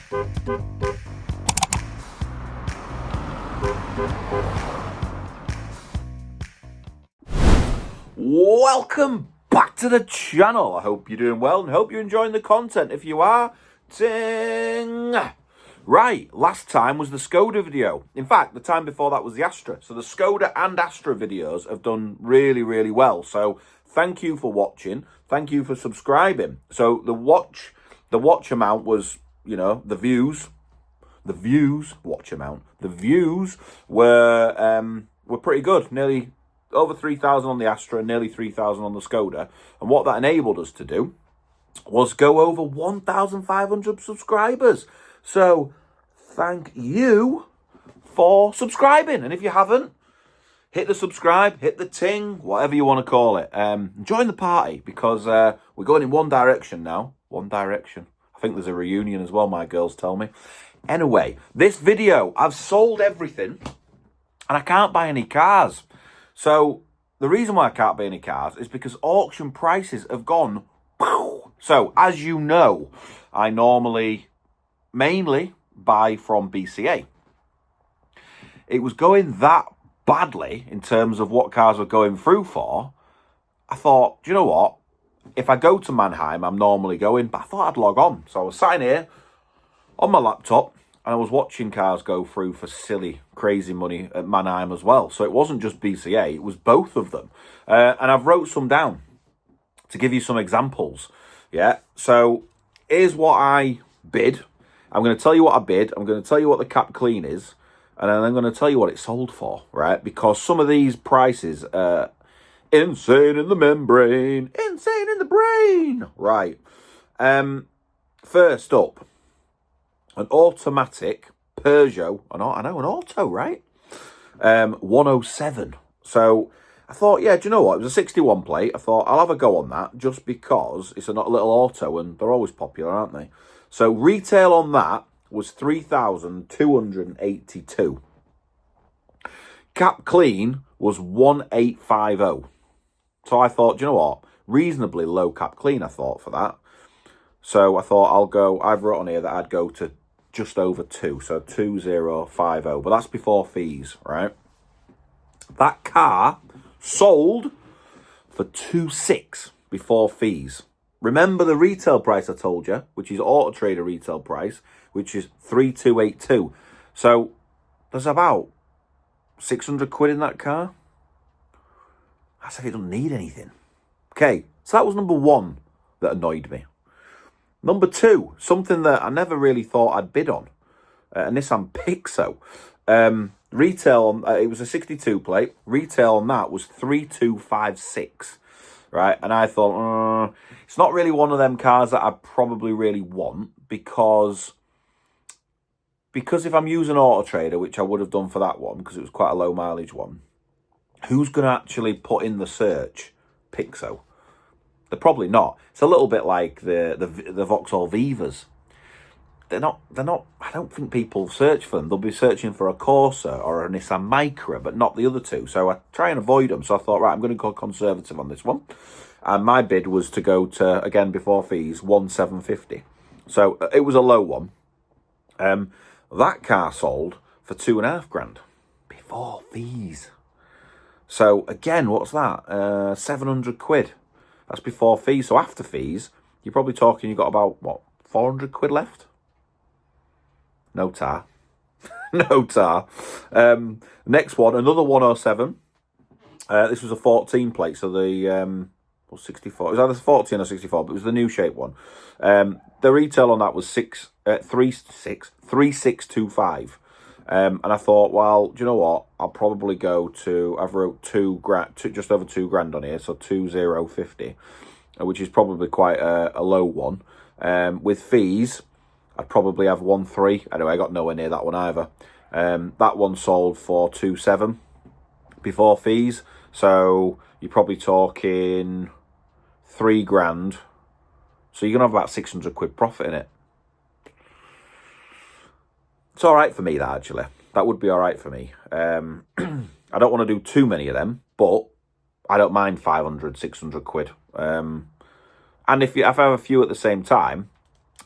Welcome back to the channel. I hope you're doing well and hope you're enjoying the content. If you are, ting! Right, last time was the Skoda video. In fact, the time before that was the Astra. So the Skoda and Astra videos have done really, really well. So thank you for watching. Thank you for subscribing. So the watch amount was, the views were pretty good. Nearly over 3,000 on the Astra, nearly 3,000 on the Skoda. And what that enabled us to do was go over 1,500 subscribers. So thank you for subscribing. And if you haven't, hit the subscribe, hit the ting, whatever you want to call it. Join the party because we're going in one direction now. One direction. I think there's a reunion as well, my girls tell me. Anyway, this video, I've sold everything and I can't buy any cars. So the reason why I can't buy any cars is because auction prices have gone. So as you know, I normally mainly buy from BCA. It was going that badly in terms of what cars were going through for. I thought, do you know what? If I go to Mannheim, I'm normally going, but I thought I'd log on. So I was sitting here on my laptop and I was watching cars go through for silly, crazy money at Mannheim as well. So it wasn't just BCA, it was both of them. And I've wrote some down to give you some examples. Yeah, so here's what I bid. I'm going to tell you what I bid. I'm going to tell you what the cap clean is. And then I'm going to tell you what it sold for, right? Because some of these prices are insane in the membrane. Insane in the brain. Right. First up, an automatic Peugeot. I know, an auto, right? 107. So I thought, yeah, do you know what? It was a 61 plate. I thought I'll have a go on that just because it's a little auto and they're always popular, aren't they? So retail on that was 3,282. Cap clean was 1,850. So I thought, do you know what? Reasonably low cap clean, I thought, for that. So I thought I've wrote on here that I'd go to just over 2. So 2,050. But that's before fees, right? That car sold for 2,600 before fees. Remember the retail price I told you, which is Auto Trader retail price, which is 3,282. So there's about 600 quid in that car. That's if it doesn't need anything. Okay, so that was number one that annoyed me. Number two, something that I never really thought I'd bid on, a Nissan Pixo. Retail, it was a 62 plate. Retail on that was 3,256, right? And I thought, it's not really one of them cars that I probably really want because if I'm using Auto Trader, which I would have done for that one because it was quite a low mileage one, who's going to actually put in the search Pixo? They're probably not. It's a little bit like the Vauxhall Vivas. They're not. I don't think people search for them. They'll be searching for a Corsa or a Nissan Micra, but not the other two. So I try and avoid them. So I thought, right, I'm going to go conservative on this one. And my bid was to go to, again, before fees, 1,750. So it was a low one. That car sold for 2,500 before fees. So again, what's that? 700 quid. That's before fees. So after fees, you're probably talking, you've got about, 400 quid left? No tar. No tar. Next one, another 107. This was a 14 plate, so the 64. It was either 14 or 64, but it was the new shape one. The retail on that was 3,625. And I thought, well, do you know what? I'll probably go to, I've wrote just over £2,000 on here, so 2,050, which is probably quite a low one. With fees, I'd probably have 1,300. Anyway, I got nowhere near that one either. That one sold for 2,700 before fees. So you're probably talking £3,000. So you're going to have about 600 quid profit in it. It's all right for me, that, actually. That would be all right for me. I don't want to do too many of them, but I don't mind 500, 600 quid. And if I have a few at the same time,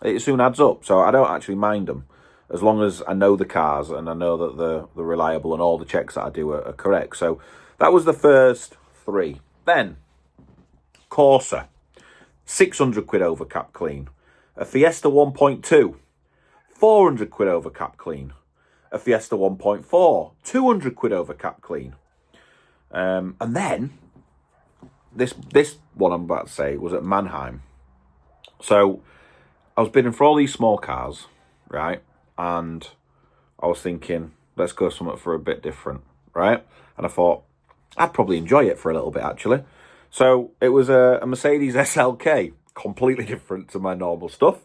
it soon adds up. So I don't actually mind them, as long as I know the cars and I know that they're reliable and all the checks that I do are correct. So that was the first 3. Then, Corsa, 600 quid over cap clean. A Fiesta 1.2, 400 quid over cap clean. A Fiesta 1.4, 200 quid over cap clean. And then, this one I'm about to say was at Mannheim. So I was bidding for all these small cars, right? And I was thinking, let's go something for a bit different, right? And I thought, I'd probably enjoy it for a little bit, actually. So it was a Mercedes SLK, completely different to my normal stuff.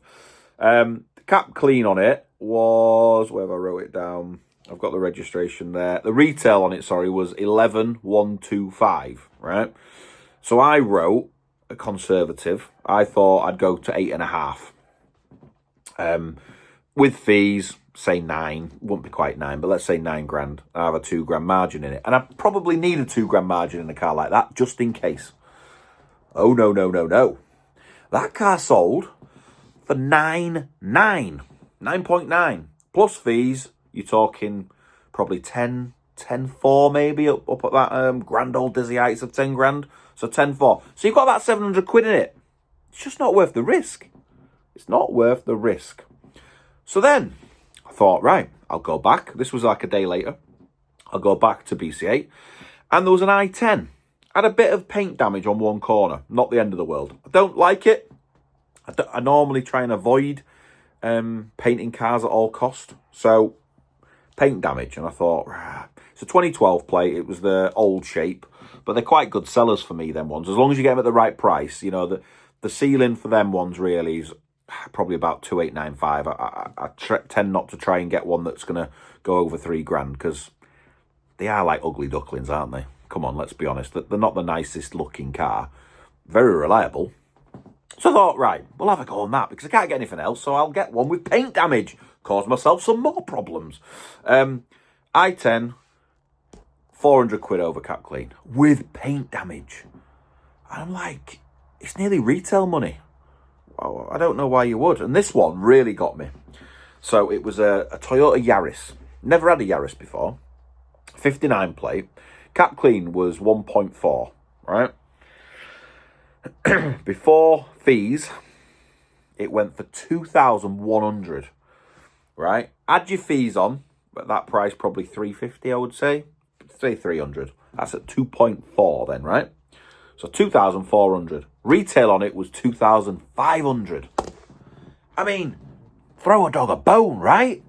The cap clean on it was, where have I wrote it down? I've got the registration there. The retail on it, sorry, was 11,125, right? So I wrote a conservative. I thought I'd go to 8.5. With fees, say 9. Wouldn't be quite 9, but let's say 9 grand. I have a 2 grand margin in it. And I probably need a 2 grand margin in a car like that, just in case. Oh, no, no, no, no. That car sold for 9.9. Plus fees, you're talking probably 10.4 maybe, up at that grand old dizzy heights of 10 grand. So 10.4. So you've got about 700 quid in it. It's just not worth the risk. It's not worth the risk. So then I thought, right, I'll go back. This was like a day later. I'll go back to BC8. And there was an i10. Had a bit of paint damage on one corner. Not the end of the world. I don't like it. I normally try and avoid painting cars at all cost. So paint damage. And I thought, it's a 2012 plate. It was the old shape. But they're quite good sellers for me, them ones. As long as you get them at the right price. You know, the ceiling for them ones really is probably about 2,895. I tend not to try and get one that's going to go over 3 grand, because they are like ugly ducklings, aren't they? Come on, let's be honest. They're not the nicest looking car. Very reliable. So I thought, right, we'll have a go on that, because I can't get anything else, so I'll get one with paint damage. Cause myself some more problems. i10, 400 quid over cap clean with paint damage. And I'm like, it's nearly retail money. Well, I don't know why you would. And this one really got me. So it was a Toyota Yaris. Never had a Yaris before. 59 plate. Cap clean was 1.4, right? Before fees, it went for 2,100, right? Add your fees on, at that price, probably 350, I would say. Say 300. That's at 2.4 then, right? So 2,400. Retail on it was 2,500. I mean, throw a dog a bone, right?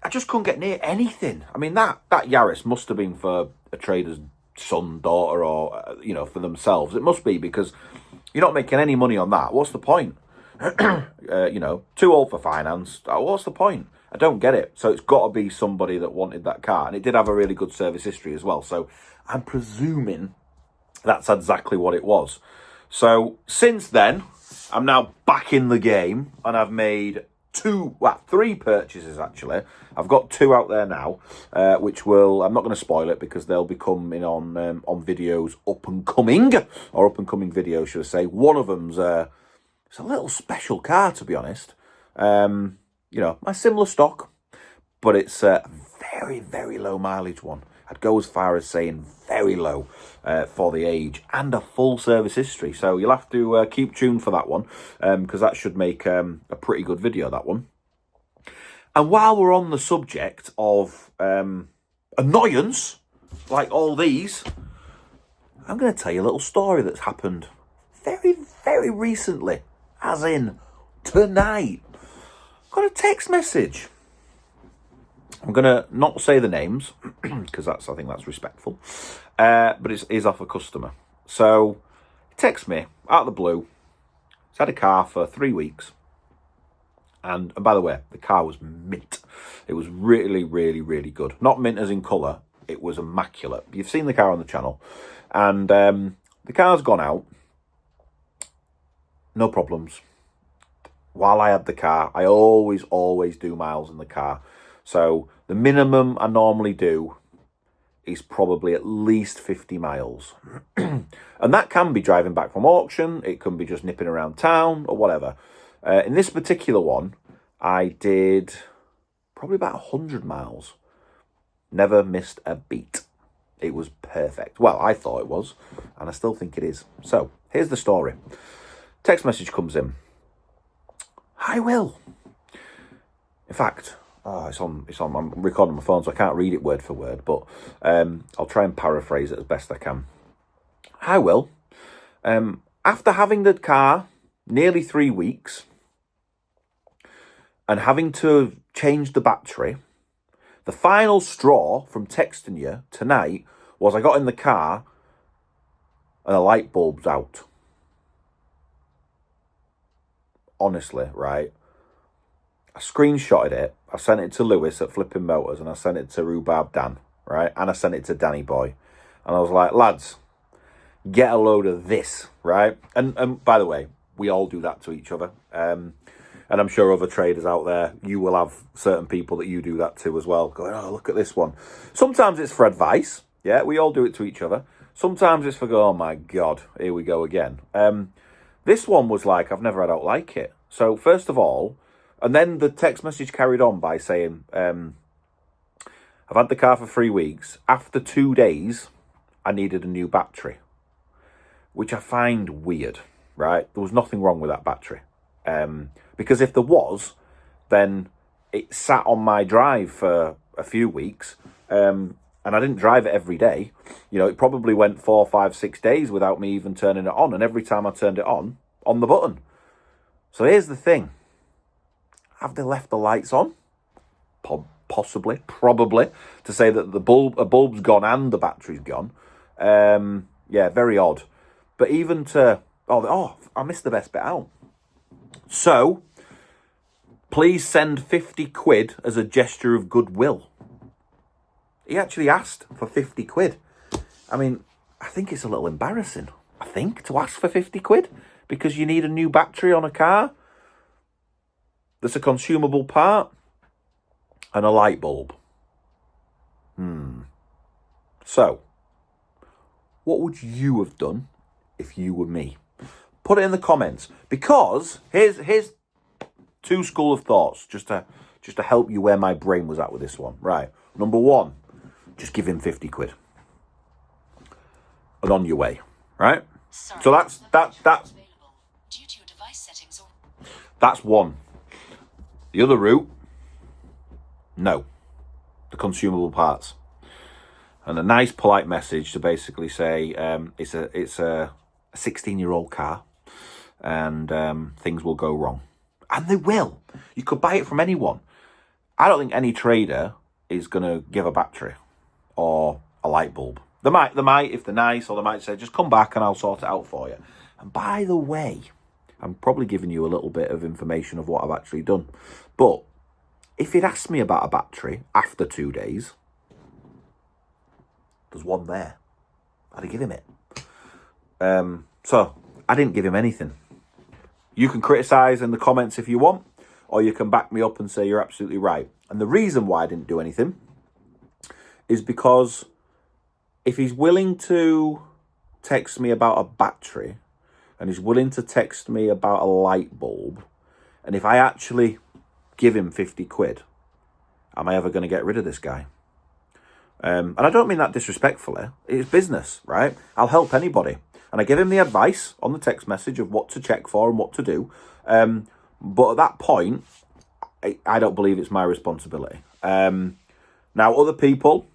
I just couldn't get near anything. I mean, that Yaris must have been for a trader's son, daughter, or, for themselves. It must be, because you're not making any money on that. What's the point? Too old for finance. What's the point? I don't get it. So it's got to be somebody that wanted that car. And it did have a really good service history as well. So I'm presuming that's exactly what it was. So since then, I'm now back in the game, and I've made 3 purchases actually. I've got 2 out there now, which I'm not going to spoil it, because they'll be coming on videos up and coming videos, should I say. One of them's it's a little special car, to be honest. My similar stock, but it's a very, very low mileage one. I'd go as far as saying very low for the age, and a full service history. So you'll have to keep tuned for that one, because that should make a pretty good video, that one. And while we're on the subject of annoyance, like all these, I'm going to tell you a little story that's happened very, very recently, as in tonight. Got a text message. I'm going to not say the names, because I think that's respectful. But it is off a customer. So he texts me out of the blue. He's had a car for 3 weeks. And by the way, the car was mint. It was really, really, really good. Not mint as in colour. It was immaculate. You've seen the car on the channel. And the car's gone out. No problems. While I had the car, I always do miles in the car. So the minimum I normally do is probably at least 50 miles. And that can be driving back from auction. It can be just nipping around town or whatever. In this particular one, I did probably about 100 miles. Never missed a beat. It was perfect. Well, I thought it was, and I still think it is. So, here's the story. Text message comes in. Hi, Will. In fact, it's on. I'm recording my phone, so I can't read it word for word, but I'll try and paraphrase it as best I can. Hi, Will. After having the car nearly 3 weeks and having to change the battery, the final straw from texting you tonight was I got in the car and the light bulb's out. Honestly, right? I screenshotted it. I sent it to Lewis at Flipping Motors, and I sent it to Rhubarb Dan, right? And I sent it to Danny Boy. And I was like, lads, get a load of this, right? And by the way, we all do that to each other. And I'm sure other traders out there, you will have certain people that you do that to as well. Going, oh, look at this one. Sometimes it's for advice. Yeah, we all do it to each other. Sometimes it's for, oh my God, here we go again. This one was like, I've never had out like it. So first of all, and then the text message carried on by saying, I've had the car for 3 weeks. After 2 days, I needed a new battery, which I find weird, right? There was nothing wrong with that battery. Because if there was, then it sat on my drive for a few weeks, and I didn't drive it every day. You know, it probably went 4, 5, 6 days without me even turning it on, and every time I turned it on the button. So here's the thing. Have they left the lights on? Possibly, probably, to say that a bulb's gone and the battery's gone. Yeah, very odd. But even to, I missed the best bit out. So, please send 50 quid as a gesture of goodwill. He actually asked for 50 quid. I mean, I think it's a little embarrassing, to ask for 50 quid because you need a new battery on a car that's a consumable part and a light bulb. So, what would you have done if you were me? Put it in the comments, because here's two school of thoughts just to help you where my brain was at with this one. Right. Number one, just give him 50 quid. And on your way. Right? Sorry, so that's that's one. The other route, no. The consumable parts. And a nice polite message to basically say it's a 16-year-old car and things will go wrong. And they will. You could buy it from anyone. I don't think any trader is going to give a battery or a light bulb. They might if they're nice, or they might say, just come back and I'll sort it out for you. And by the way, I'm probably giving you a little bit of information of what I've actually done. But if he'd asked me about a battery after 2 days, there's one there. I'd give him it. So I didn't give him anything. You can criticise in the comments if you want, or you can back me up and say you're absolutely right. And the reason why I didn't do anything is because if he's willing to text me about a battery, and he's willing to text me about a light bulb, and if I actually give him 50 quid, am I ever going to get rid of this guy? And I don't mean that disrespectfully. It's business, right? I'll help anybody. And I give him the advice on the text message of what to check for and what to do. But at that point, I don't believe it's my responsibility. Now, other people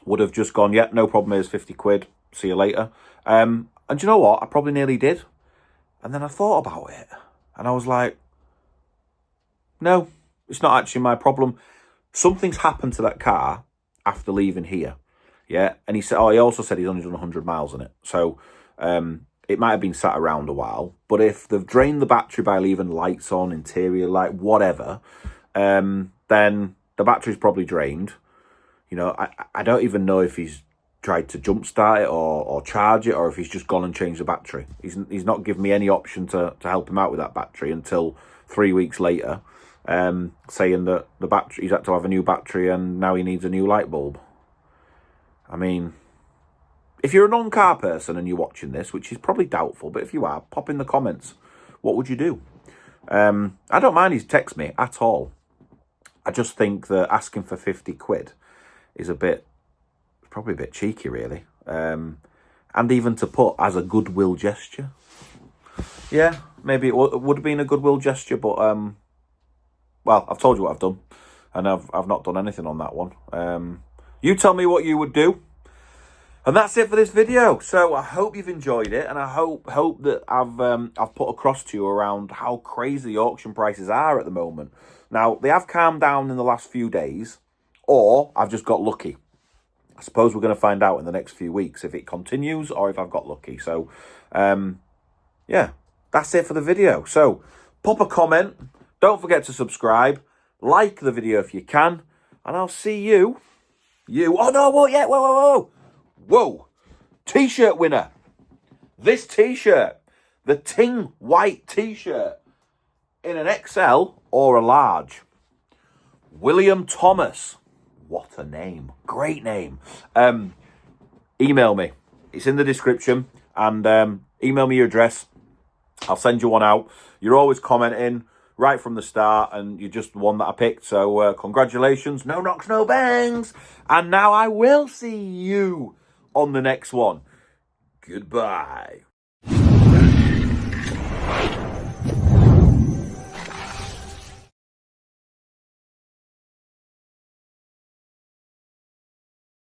would have just gone, yeah, no problem, here's 50 quid, see you later. And you know what? I probably nearly did. And then I thought about it. And I was like, no, it's not actually my problem. Something's happened to that car after leaving here. Yeah. And he said, he also said he's only done 100 miles on it. So it might have been sat around a while. But if they've drained the battery by leaving lights on, interior light, whatever, then the battery's probably drained. You know, I don't even know if he's tried to jumpstart it or charge it, or if he's just gone and changed the battery. He's not given me any option to help him out with that battery until 3 weeks later, saying that the battery, he's had to have a new battery and now he needs a new light bulb. I mean, if you're a non-car person and you're watching this, which is probably doubtful, but if you are, pop in the comments. What would you do? I don't mind his text me at all. I just think that asking for 50 quid is probably a bit cheeky, really. And even to put as a goodwill gesture. Yeah, maybe it would have been a goodwill gesture, but, well, I've told you what I've done. And I've not done anything on that one. You tell me what you would do. And that's it for this video. So I hope you've enjoyed it, and I hope that I've put across to you around how crazy auction prices are at the moment. Now, they have calmed down in the last few days, or I've just got lucky. I suppose we're going to find out in the next few weeks if it continues or if I've got lucky. So, yeah, that's it for the video. So, pop a comment. Don't forget to subscribe. Like the video if you can. And I'll see you. Oh, no, whoa, yeah, whoa. Whoa. T-shirt winner. This T-shirt. The Ting White T-shirt. In an XL or a large. William Thomas. What a name. Great name. Email me. It's in the description. And email me your address. I'll send you one out. You're always commenting right from the start. And you're just the one that I picked. So congratulations. No knocks, no bangs. And now I will see you on the next one. Goodbye.